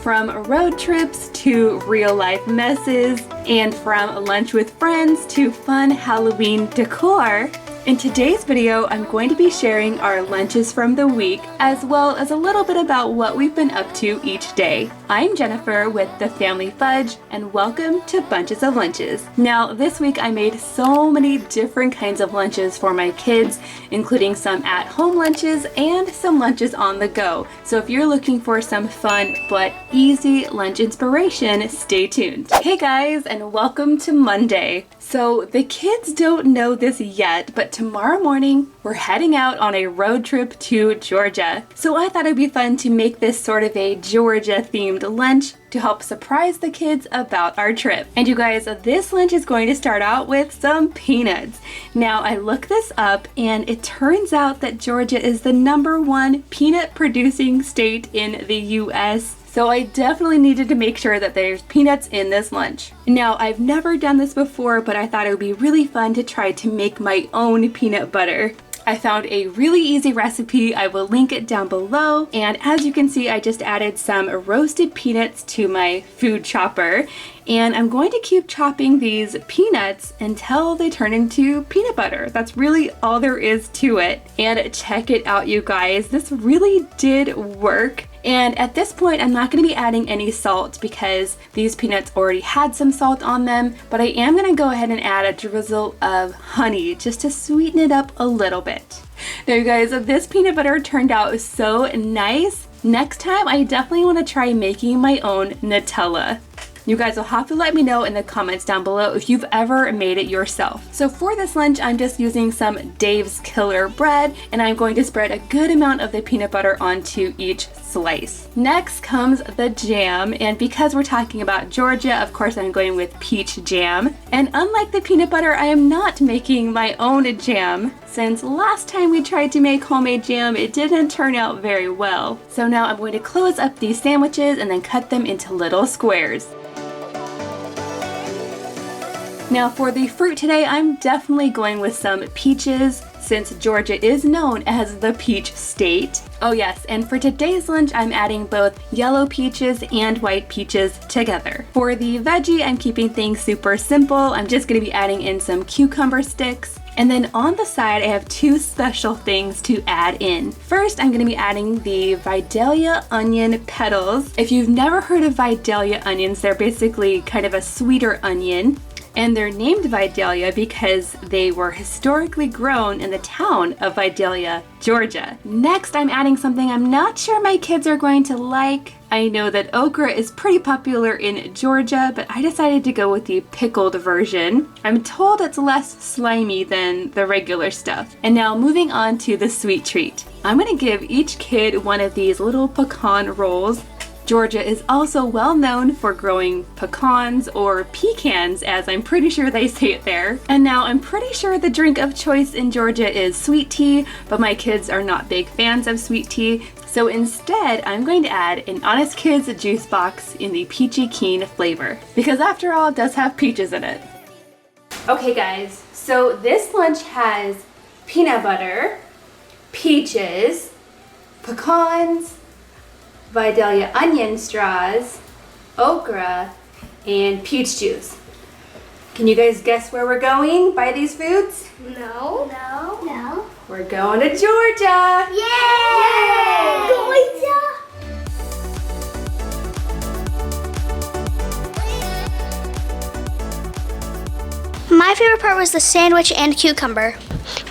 From road trips to real life messes, and from lunch with friends to fun Halloween decor. In today's video, I'm going to be sharing our lunches from the week, as well as a little bit about what we've been up to each day. I'm Jennifer with the Family Fudge, and welcome to Bunches of Lunches. Now, this week I made so many different kinds of lunches for my kids, including some at-home lunches and some lunches on the go. So if you're looking for some fun but easy lunch inspiration, stay tuned. Hey guys, and welcome to Monday. So the kids don't know this yet, but tomorrow morning we're heading out on a road trip to Georgia. So I thought it'd be fun to make this sort of a Georgia themed lunch to help surprise the kids about our trip. And you guys, this lunch is going to start out with some peanuts. Now I looked this up and it turns out that Georgia is the #1 peanut producing state in the US. So I definitely needed to make sure that there's peanuts in this lunch. Now, I've never done this before, but I thought it would be really fun to try to make my own peanut butter. I found a really easy recipe. I will link it down below. And as you can see, I just added some roasted peanuts to my food chopper. And I'm going to keep chopping these peanuts until they turn into peanut butter. That's really all there is to it. And check it out, you guys. This really did work. And at this point, I'm not going to be adding any salt because these peanuts already had some salt on them, but I am going to go ahead and add a drizzle of honey just to sweeten it up a little bit. Now you guys, this peanut butter turned out so nice. Next time, I definitely want to try making my own Nutella. You guys will have to let me know in the comments down below if you've ever made it yourself. So for this lunch, I'm just using some Dave's Killer bread, and I'm going to spread a good amount of the peanut butter onto each slice. Next comes the jam, and because we're talking about Georgia, of course I'm going with peach jam. And unlike the peanut butter, I am not making my own jam. Since last time we tried to make homemade jam, it didn't turn out very well. So now I'm going to close up these sandwiches and then cut them into little squares. Now for the fruit today, I'm definitely going with some peaches since Georgia is known as the peach state. Oh yes, and for today's lunch, I'm adding both yellow peaches and white peaches together. For the veggie, I'm keeping things super simple. I'm just gonna be adding in some cucumber sticks. And then on the side, I have two special things to add in. First, I'm gonna be adding the Vidalia onion petals. If you've never heard of Vidalia onions, they're basically kind of a sweeter onion. And they're named Vidalia because they were historically grown in the town of Vidalia, Georgia. Next, I'm adding something I'm not sure my kids are going to like. I know that okra is pretty popular in Georgia, but I decided to go with the pickled version. I'm told it's less slimy than the regular stuff. And now moving on to the sweet treat. I'm gonna give each kid one of these little pecan rolls. Georgia is also well known for growing pecans, or pecans as I'm pretty sure they say it there. And now I'm pretty sure the drink of choice in Georgia is sweet tea, but my kids are not big fans of sweet tea. So instead, I'm going to add an Honest Kids juice box in the Peachy Keen flavor, because after all, it does have peaches in it. Okay guys, so this lunch has peanut butter, peaches, pecans, Vidalia onion straws, okra, and peach juice. Can you guys guess where we're going by these foods? No. We're going to Georgia! Yay! Georgia! My favorite part was the sandwich and cucumber.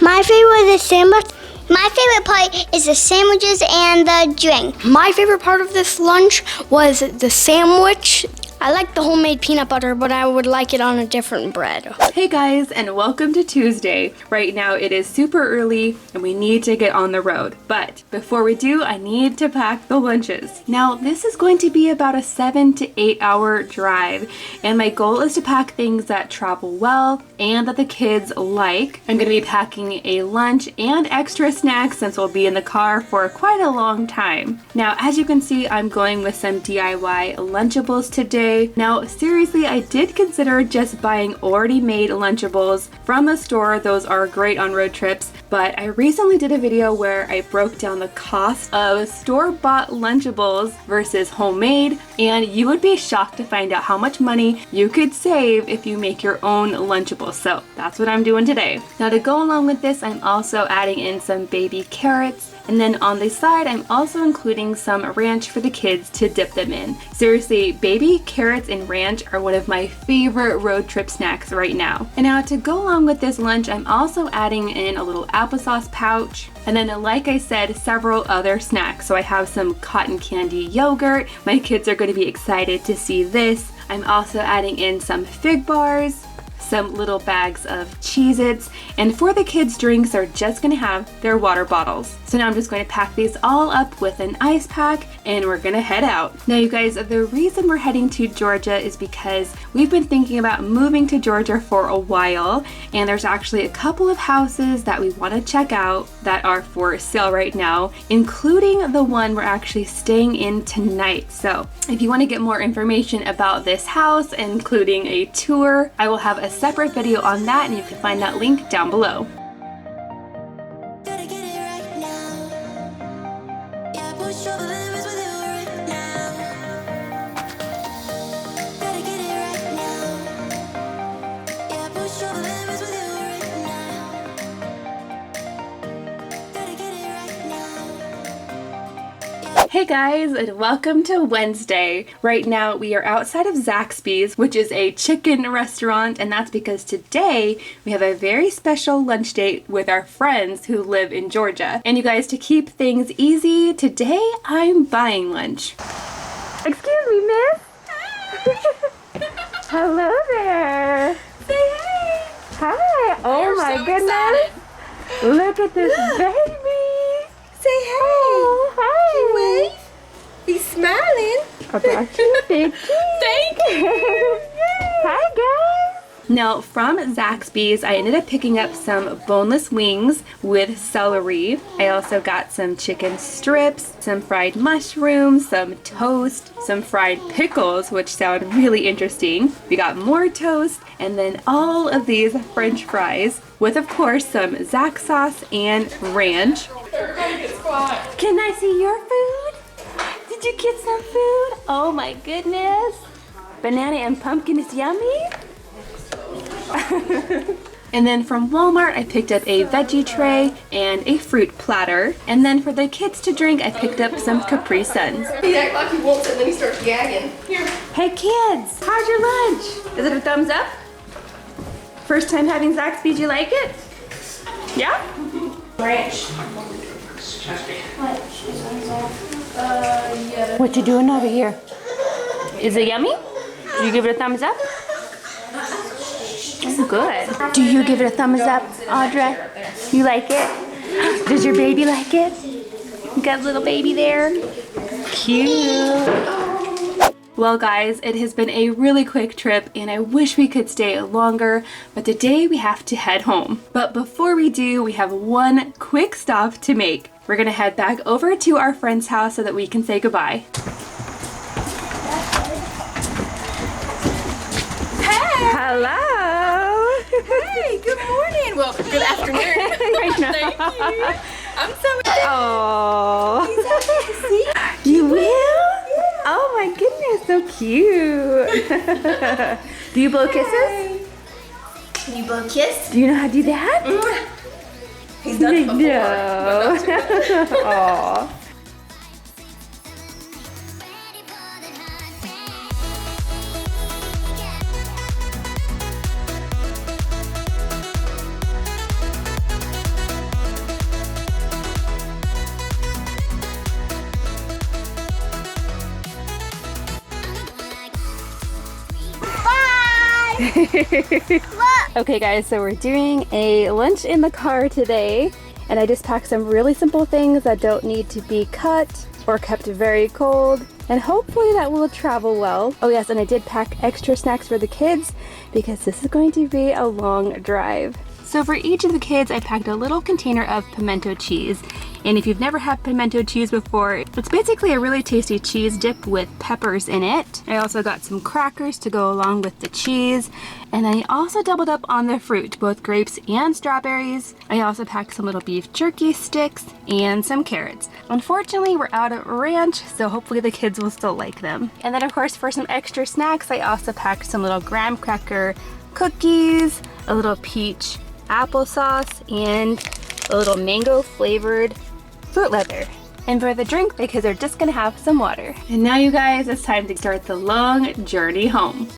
My favorite was the sandwich. My favorite part is the sandwiches and the drink. My favorite part of this lunch was the sandwich. I like the homemade peanut butter, but I would like it on a different bread. Hey guys, and welcome to Tuesday. Right now it is super early and we need to get on the road. But before we do, I need to pack the lunches. Now this is going to be about a 7 to 8 hour drive, and my goal is to pack things that travel well and that the kids like. I'm going to be packing a lunch and extra snacks since we'll be in the car for quite a long time. Now as you can see, I'm going with some DIY Lunchables today. Now seriously, I did consider just buying already made Lunchables from the store. Those are great on road trips, but I recently did a video where I broke down the cost of store-bought Lunchables versus homemade, and you would be shocked to find out how much money you could save if you make your own Lunchables. So that's what I'm doing today. Now to go along with this, I'm also adding in some baby carrots, and then on the side I'm also including some ranch for the kids to dip them in. Seriously, baby carrots and ranch are one of my favorite road trip snacks right now. And now to go along with this lunch, I'm also adding in a little applesauce pouch, and then like I said, several other snacks. So I have some cotton candy yogurt. My kids are going to be excited to see this. I'm also adding in some fig bars, some little bags of Cheez-Its, and for the kids' drinks, they're just gonna have their water bottles. So now I'm just going to pack these all up with an ice pack, and we're gonna head out. Now you guys, the reason we're heading to Georgia is because we've been thinking about moving to Georgia for a while, and there's actually a couple of houses that we want to check out that are for sale right now, including the one we're actually staying in tonight. So if you want to get more information about this house, including a tour, I will have a separate video on that, and you can find that link down below. Hey guys, and welcome to Wednesday. Right now we are outside of Zaxby's, which is a chicken restaurant, and that's because today we have a very special lunch date with our friends who live in Georgia. And you guys, to keep things easy, today I'm buying lunch. Excuse me, miss. Hello there. Say hey. Hi. Oh my goodness. Excited. Look at this baby. Say hey. Oh, hi. Can you wave? He's smiling. I brought you a big treat. Thank you. Hi guys. Now from Zaxby's, I ended up picking up some boneless wings with celery. I also got some chicken strips, some fried mushrooms, some toast, some fried pickles, which sound really interesting. We got more toast, and then all of these French fries with, of course, some Zax sauce and ranch. Everybody gets quiet. Can I see your food? Did you get some food? Oh my goodness. Banana and pumpkin is yummy. And then from Walmart, I picked up a veggie tray and a fruit platter. And then for the kids to drink, I picked up some Capri Suns. He acts like he wants it and then he starts gagging. Here. Hey kids, how's your lunch? Is it a thumbs up? First time having Zaxby's, you like it? Yeah? Ranch. Yeah. What you doing over here? Is it yummy? Do you give it a thumbs up? Oh, good. Do you give it a thumbs up, Audra? You like it? Does your baby like it? You got a little baby there? Cute. Well guys, it has been a really quick trip and I wish we could stay longer, but today we have to head home. But before we do, we have one quick stop to make. We're gonna head back over to our friend's house so that we can say goodbye. Hey. Hello! Hey, good morning. Well, good afternoon. I know. Thank you. I'm so excited. Oh. He's happy to see you. You will? Oh my goodness, so cute. Do you blow kisses? Can you blow a kiss? Do you know how to do that? He's done it before. No. But not too much. Aw. Okay guys, so we're doing a lunch in the car today, and I just packed some really simple things that don't need to be cut or kept very cold, and hopefully that will travel well. Oh yes, and I did pack extra snacks for the kids because this is going to be a long drive. So for each of the kids, I packed a little container of pimento cheese. And if you've never had pimento cheese before, it's basically a really tasty cheese dip with peppers in it. I also got some crackers to go along with the cheese. And I also doubled up on the fruit, both grapes and strawberries. I also packed some little beef jerky sticks and some carrots. Unfortunately, we're out of ranch, so hopefully the kids will still like them. And then of course, for some extra snacks, I also packed some little graham cracker cookies, a little peach applesauce, and a little mango flavored fruit leather. And for the drink, the kids are just gonna have some water. And now you guys, it's time to start the long journey home.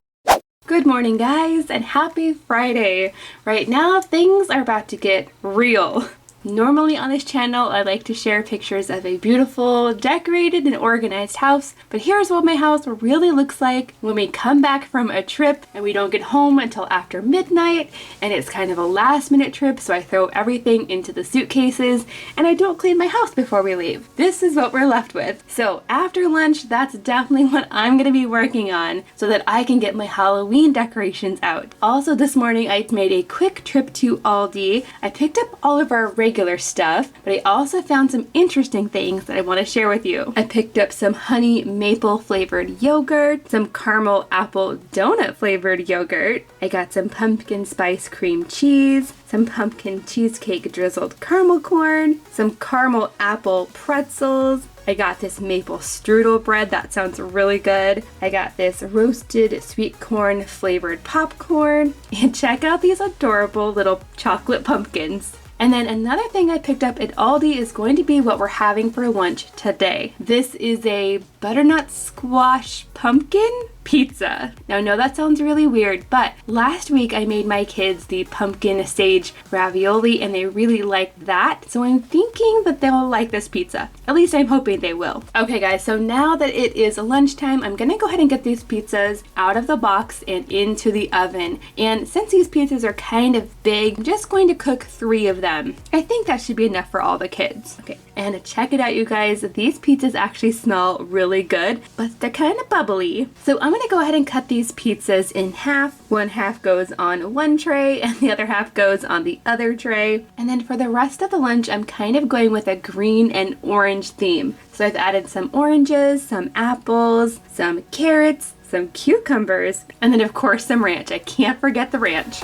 Good morning guys, and happy Friday. Right now, things are about to get real. Normally on this channel, I like to share pictures of a beautiful, decorated, and organized house, but here's what my house really looks like when we come back from a trip and we don't get home until after midnight, and it's kind of a last-minute trip, so I throw everything into the suitcases, and I don't clean my house before we leave. This is what we're left with. So after lunch, that's definitely what I'm gonna be working on so that I can get my Halloween decorations out. Also this morning, I made a quick trip to Aldi. I picked up all of our regular stuff, but I also found some interesting things that I want to share with you. I picked up some honey maple flavored yogurt, some caramel apple donut flavored yogurt. I got some pumpkin spice cream cheese, some pumpkin cheesecake drizzled caramel corn, some caramel apple pretzels. I got this maple strudel bread, that sounds really good. I got this roasted sweet corn flavored popcorn, and check out these adorable little chocolate pumpkins. And then another thing I picked up at Aldi is going to be what we're having for lunch today. This is a butternut squash pumpkin pizza. Now I know that sounds really weird, but last week I made my kids the pumpkin sage ravioli and they really liked that. So I'm thinking that they'll like this pizza. At least I'm hoping they will. Okay guys, so now that it is lunchtime, I'm gonna go ahead and get these pizzas out of the box and into the oven. And since these pizzas are kind of big, I'm just going to cook 3 of them. I think that should be enough for all the kids. Okay, and check it out you guys, these pizzas actually smell really good, but they're kind of bubbly. So I'm gonna go ahead and cut these pizzas in half. One half goes on one tray and the other half goes on the other tray. And then for the rest of the lunch, I'm kind of going with a green and orange theme. So I've added some oranges, some apples, some carrots, some cucumbers, and then of course some ranch. I can't forget the ranch.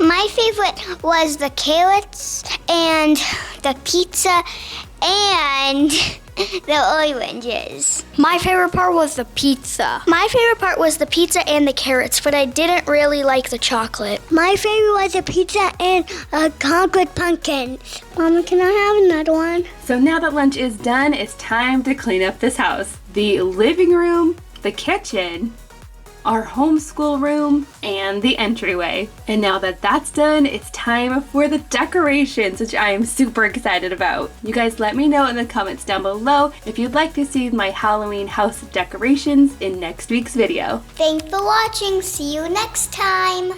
My favorite was the carrots and the pizza and the oranges. My favorite part was the pizza. My favorite part was the pizza and the carrots, but I didn't really like the chocolate. My favorite was the pizza and chocolate pumpkins. Mama, can I have another one? So now that lunch is done, it's time to clean up this house. The living room, the kitchen, our homeschool room, and the entryway. And now that that's done, it's time for the decorations, which I am super excited about. You guys let me know in the comments down below if you'd like to see my Halloween house decorations in next week's video. Thanks for watching. See you next time.